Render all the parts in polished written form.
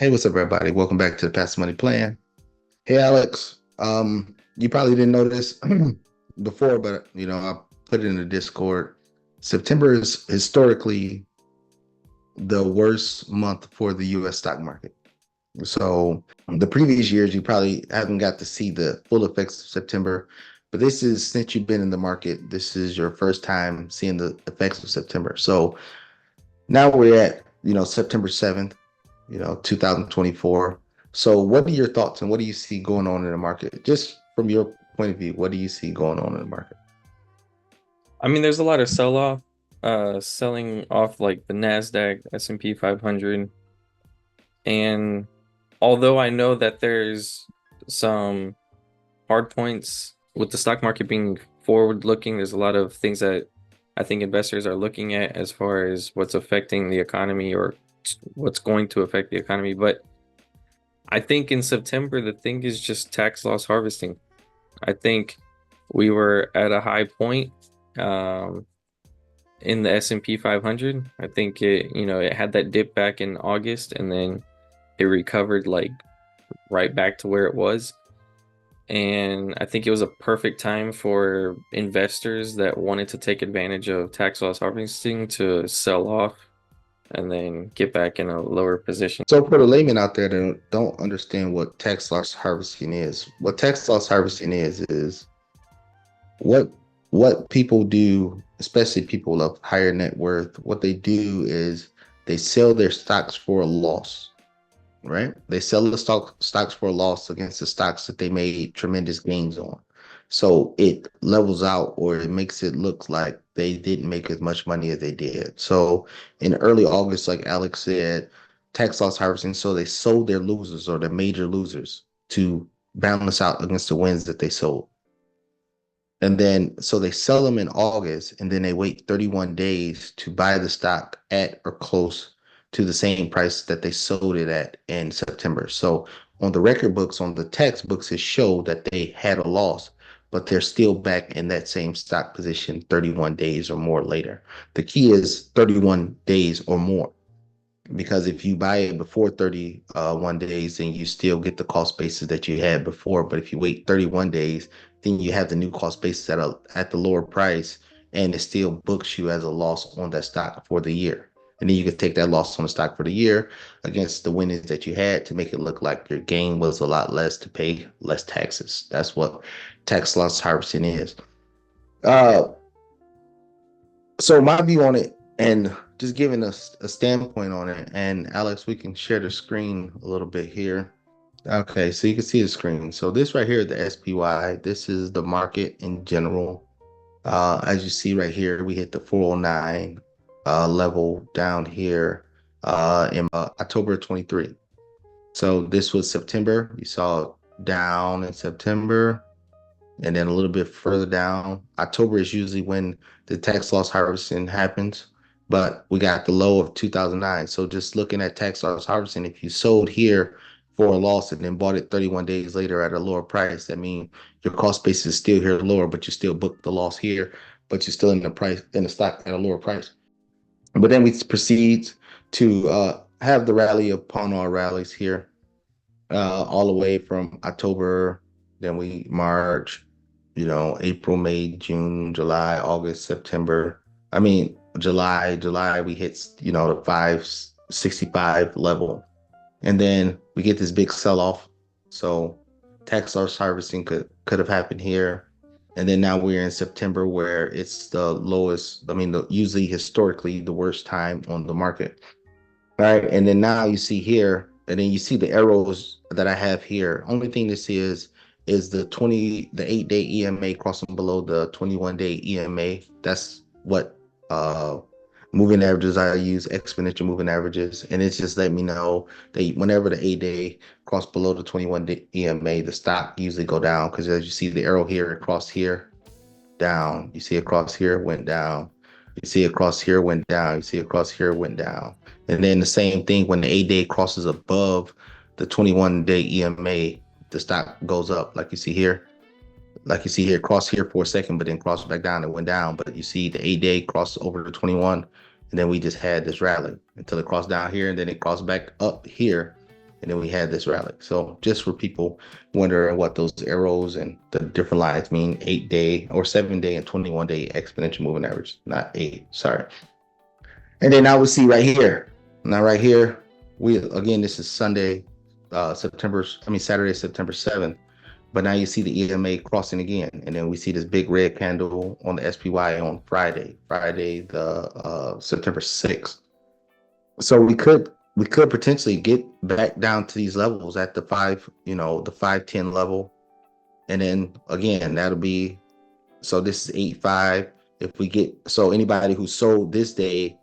Hey, what's up, everybody? Welcome back to the Passive Money Plan. Hey, Alex. You probably didn't know this before, but I put it in the Discord. September is historically the worst month for the U.S. stock market. So the previous years, you probably haven't got to see the full effects of September, but this is since you've been in the market, this is your first time seeing the effects of September. So now we're at September 7th, 2024. So what are your thoughts and what do you see going on in the market? Just from your point of view, what do you see going on in the market? I mean, there's a lot of sell-off, selling off like the Nasdaq, S&P 500, and although I know that there's some hard points with the stock market being forward-looking, there's a lot of things that I think investors are looking at as far as what's affecting the economy or what's going to affect the economy. But I think in September, the thing is just tax loss harvesting. I think we were at a high point. Um, in the S&P 500. I think it had that dip back in August and then it recovered like right back to where it was. And I think it was a perfect time for investors that wanted to take advantage of tax loss harvesting to sell off and then get back in a lower position. So for the layman out there that don't understand what tax loss harvesting is, what tax loss harvesting is what what people do, especially people of higher net worth, what they do is they sell their stocks for a loss, right? They sell the stocks for a loss against the stocks that they made tremendous gains on. So it levels out or it makes it look like they didn't make as much money as they did. So in early August, like Alex said, tax loss harvesting. So they sold their losers or the major losers to balance out against the wins that they sold. And then, so they sell them in August and then they wait 31 days to buy the stock at or close to the same price that they sold it at in September. So on the record books, on the tax books, it showed that they had a loss, but they're still back in that same stock position 31 days or more later. The key is 31 days or more because if you buy it before 31 days, then you still get the cost basis that you had before. But if you wait 31 days, then you have the new cost basis at the lower price, and it still books you as a loss on that stock for the year. And then you can take that loss on the stock for the year against the winnings that you had to make it look like your gain was a lot less to pay less taxes. That's what tax loss harvesting is. Uh, so my view on it, and just giving us a standpoint on it, and Alex, we can share the screen a little bit here. Okay, so you can see the screen. So this right here, the SPY, this is the market in general. As you see right here, we hit the 409 level down here in October 23. So this was September. You saw down in September, and then a little bit further down. October is usually when the tax loss harvesting happens, but we got the low of 2009. So just looking at tax loss harvesting, if you sold here for a loss and then bought it 31 days later at a lower price, that means your cost base is still here lower, but you still booked the loss here, but you're still in the price in the stock at a lower price. But then we proceed to have the rally upon our rallies here, all the way from October, then we March, April, May, June, July, August, September. I mean, July, we hit, the 565 level. And then we get this big sell off. So tax loss harvesting could have happened here. And then now we're in September where it's the lowest, I mean, usually historically the worst time on the market. All right. And then now you see here, and then you see the arrows that I have here. Only thing this is the 8-day EMA crossing below the 21-day EMA. That's what moving averages I use, exponential moving averages. And it's just let me know that whenever the 8-day cross below the 21-day EMA, the stock usually go down because as you see the arrow here across here, down. You see across here, went down. You see across here, went down. You see across here, went down. And then the same thing when the 8-day crosses above the 21-day EMA, the stock goes up like you see here. Like you see here, cross here for a second, but then cross back down and went down. But you see the 8-day cross over the 21, and then we just had this rally until it crossed down here, and then it crossed back up here, and then we had this rally. So just for people wondering what those arrows and the different lines mean, 8 day or 7 day and 21 day exponential moving average, not eight, sorry. And then now we see right here. Now right here, we again, this is Sunday, Saturday, September 7th. But now you see the EMA crossing again, and then we see this big red candle on the SPY on Friday the September 6th. So we could potentially get back down to these levels at the five, the 510 level, and then again that'll be, so this is 8.5. If we get, so anybody who sold this day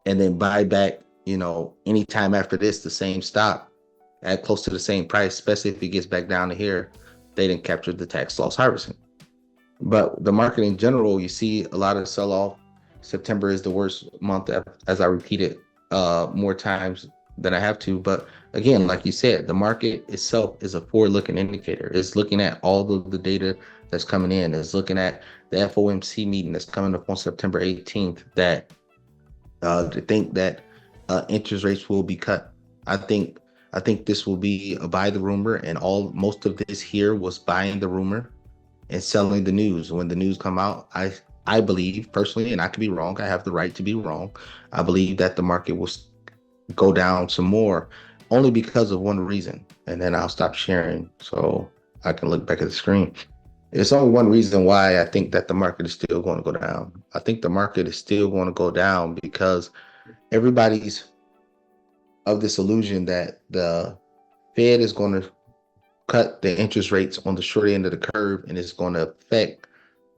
and then buy back, anytime after this, the same stop at close to the same price, especially if it gets back down to here, they didn't capture the tax loss harvesting. But the market in general, you see a lot of sell off. September is the worst month, as I repeated more times than I have to. But again, like you said, the market itself is a forward looking indicator. It's looking at all of the data that's coming in. It's looking at the FOMC meeting that's coming up on September 18th that to think that interest rates will be cut. I think I think this will be a buy the rumor, and all most of this here was buying the rumor and selling the news. When the news come out, I believe personally, and I could be wrong. I have the right to be wrong. I believe that the market will go down some more, only because of one reason, and then I'll stop sharing so I can look back at the screen. It's only one reason why I think that the market is still going to go down. I think the market is still going to go down because everybody's of this illusion that the Fed is going to cut the interest rates on the short end of the curve and it's going to affect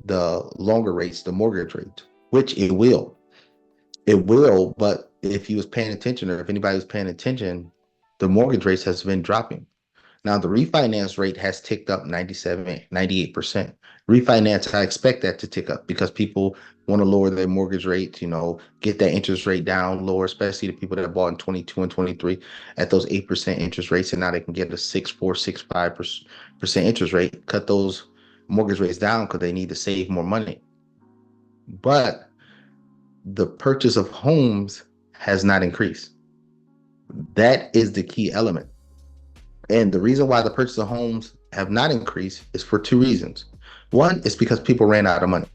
the longer rates, the mortgage rate, which it will. It will, but if you was paying attention, or if anybody was paying attention, the mortgage rates has been dropping. Now the refinance rate has ticked up 97, 98%. Refinance, I expect that to tick up because people want to lower their mortgage rate, get that interest rate down lower, especially the people that bought in 22 and 23 at those 8% interest rates. And now they can get a 6.4, 6.5% interest rate, cut those mortgage rates down because they need to save more money. But the purchase of homes has not increased. That is the key element. And the reason why the purchase of homes have not increased is for two reasons. One is because people ran out of money.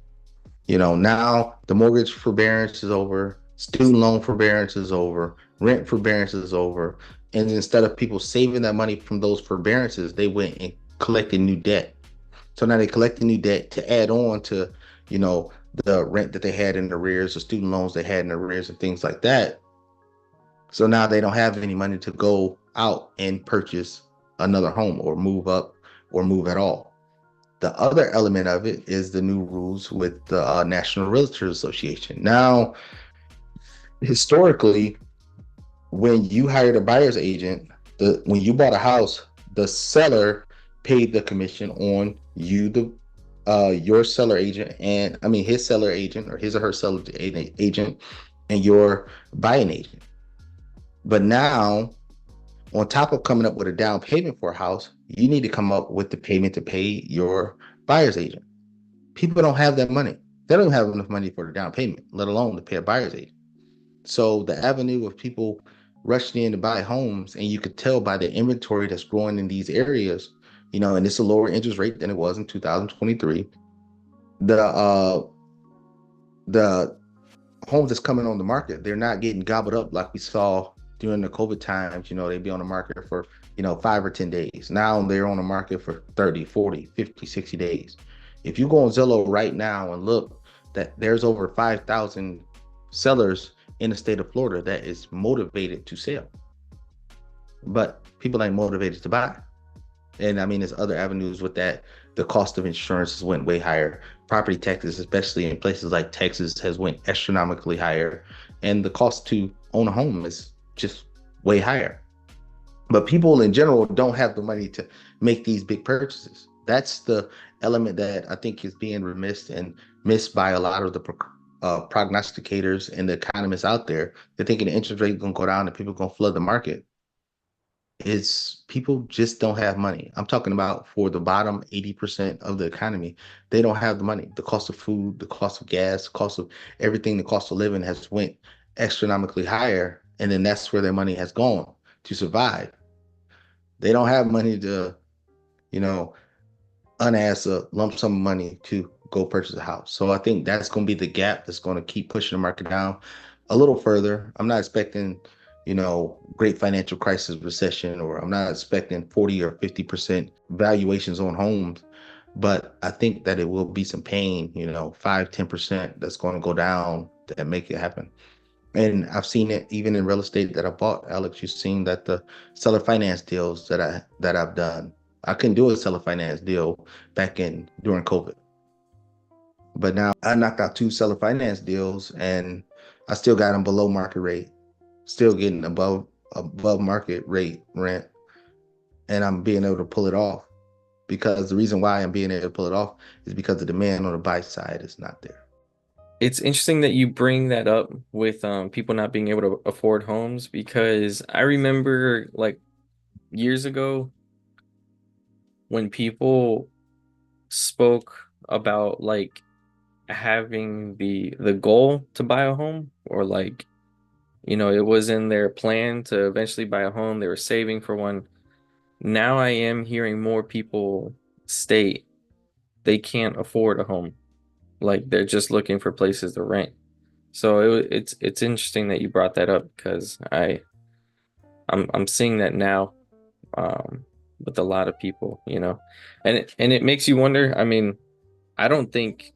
Now the mortgage forbearance is over, student loan forbearance is over, rent forbearance is over. And instead of people saving that money from those forbearances, they went and collected new debt. So now they collect the new debt to add on to, the rent that they had in arrears, the student loans they had in arrears, and things like that. So now they don't have any money to go out and purchase another home or move up or move at all. The other element of it is the new rules with the National Realtors Association. Now, historically, when you hired a buyer's agent, when you bought a house, the seller paid the commission on you, your seller agent, and I mean his seller agent or his or her seller agent, and your buying agent. But now, on top of coming up with a down payment for a house, you need to come up with the payment to pay your buyer's agent. People don't have that money. They don't have enough money for the down payment, let alone to pay a buyer's agent. So the avenue of people rushing in to buy homes, and you could tell by the inventory that's growing in these areas, and it's a lower interest rate than it was in 2023. The homes that's coming on the market, they're not getting gobbled up like we saw during the COVID times. They'd be on the market for, 5 or 10 days. Now they're on the market for 30, 40, 50, 60 days. If you go on Zillow right now and look, that there's over 5,000 sellers in the state of Florida that is motivated to sell, but people ain't motivated to buy. And I mean, there's other avenues with that. The cost of insurance went way higher. Property taxes, especially in places like Texas, has went astronomically higher. And the cost to own a home is just way higher. But people in general don't have the money to make these big purchases. That's the element that I think is being remiss and missed by a lot of the prognosticators and the economists out there. They're thinking the interest rate is going to go down and people are going to flood the market. Is people just don't have money. I'm talking about for the bottom 80% of the economy. They don't have the money. The cost of food, the cost of gas, the cost of everything, the cost of living has went astronomically higher. And then that's where their money has gone to survive. They don't have money to, you know, unask a lump sum of money to go purchase a house. So I think that's going to be the gap that's going to keep pushing the market down a little further. I'm not expecting, great financial crisis, recession, or I'm not expecting 40 or 50% valuations on homes. But I think that it will be some pain, 5, 10% that's going to go down that make it happen. And I've seen it even in real estate that I bought. Alex, you've seen that the seller finance deals that I've done. I couldn't do a seller finance deal back in during COVID, but now I knocked out two seller finance deals, and I still got them below market rate, still getting above market rate rent, and I'm being able to pull it off. Because the reason why I'm being able to pull it off is because the demand on the buy side is not there. It's interesting that you bring that up with people not being able to afford homes because I remember like years ago when people spoke about like having the goal to buy a home or like it was in their plan to eventually buy a home, they were saving for one. Now I am hearing more people state they can't afford a home, like they're just looking for places to rent. So it's interesting that you brought that up because I'm seeing that now with a lot of people, and it makes you wonder. I don't think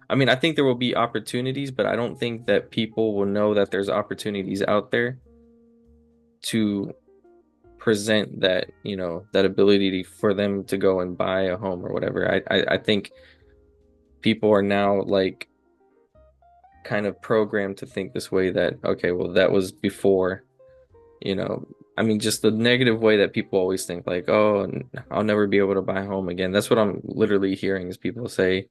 I think there will be opportunities, but I don't think that people will know that there's opportunities out there to present that, that ability for them to go and buy a home or whatever. I think people are now like kind of programmed to think this way that, okay, well, that was before, you know, just the negative way that people always think like, oh, I'll never be able to buy a home again. That's what I'm literally hearing is people say,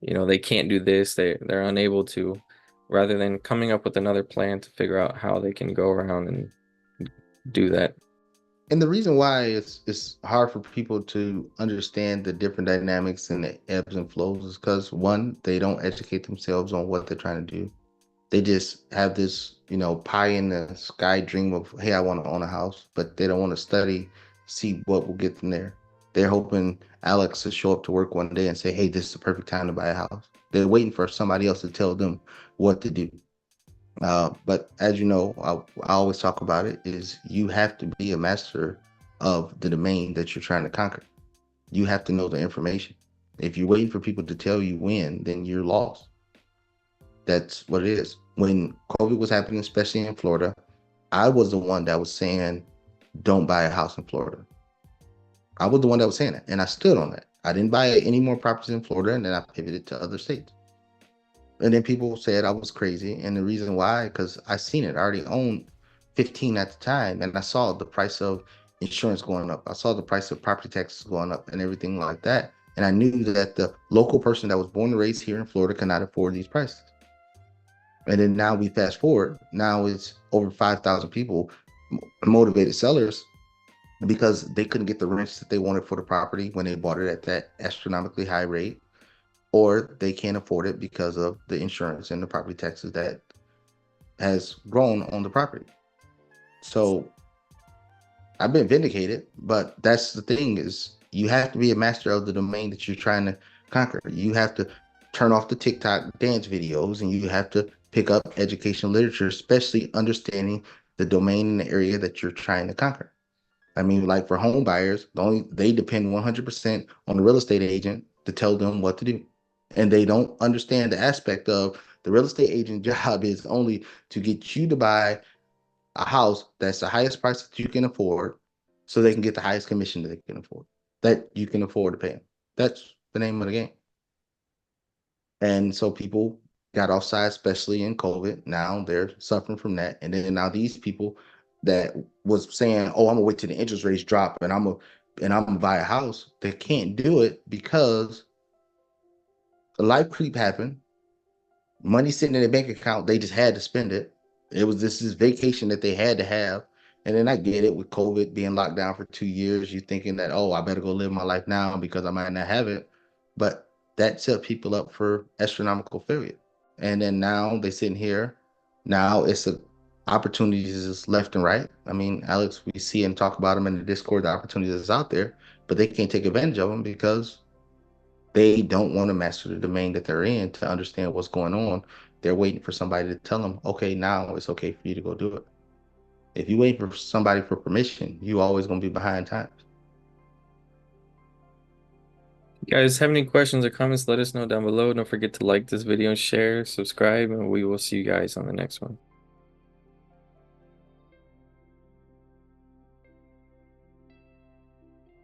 they can't do this, they're unable to, rather than coming up with another plan to figure out how they can go around and do that. And the reason why it's hard for people to understand the different dynamics and the ebbs and flows is because one, they don't educate themselves on what they're trying to do. They just have this, pie in the sky dream of, hey, I want to own a house, but they don't want to study, see what will get them there. They're hoping Alex to show up to work one day and say, hey, this is the perfect time to buy a house. They're waiting for somebody else to tell them what to do. But as you know, I always talk about it, is you have to be a master of the domain that you're trying to conquer. You have to know the information. If you're waiting for people to tell you when, then you're lost. That's what it is. When COVID was happening, especially in Florida, I was the one that was saying, don't buy a house in Florida. I was the one that was saying it, and I stood on that. I didn't buy any more properties in Florida, and then I pivoted to other states. And then people said I was crazy. And the reason why, because I seen it. I already owned 15 at the time, and I saw the price of insurance going up. I saw the price of property taxes going up and everything like that. And I knew that the local person that was born and raised here in Florida cannot afford these prices. And then now we fast forward. Now it's over 5,000 people, motivated sellers, because they couldn't get the rents that they wanted for the property when they bought it at that astronomically high rate, or they can't afford it because of the insurance and the property taxes that has grown on the property. So I've been vindicated, but that's the thing, is you have to be a master of the domain that you're trying to conquer. You have to turn off the TikTok dance videos, and you have to pick up educational literature, especially understanding the domain and the area that you're trying to conquer. Like for home buyers, they depend 100% on the real estate agent to tell them what to do. And they don't understand the aspect of the real estate agent job is only to get you to buy a house that's the highest price that you can afford, so they can get the highest commission that they can afford, that you can afford to pay them. That's the name of the game. And so people got offside, especially in COVID. Now they're suffering from that. And then now these people that was saying, "Oh, I'm gonna wait till the interest rates drop and I'm gonna buy a house," they can't do it because the life creep happened. Money sitting in their bank account, they just had to spend it. It was this vacation that they had to have. And then I get it, with COVID being locked down for 2 years, you're thinking that, oh, I better go live my life now because I might not have it. But that set people up for astronomical failure. And then now they sitting here. Now opportunities is left and right. I mean, Alex, we see and talk about them in the Discord, the opportunities is out there, but they can't take advantage of them because they don't want to master the domain that they're in to understand what's going on. They're waiting for somebody to tell them, okay, now it's okay for you to go do it. If you wait for somebody for permission, you always gonna be behind times. You guys have any questions or comments, let us know down below. Don't forget to like this video, share, subscribe, and we will see you guys on the next one.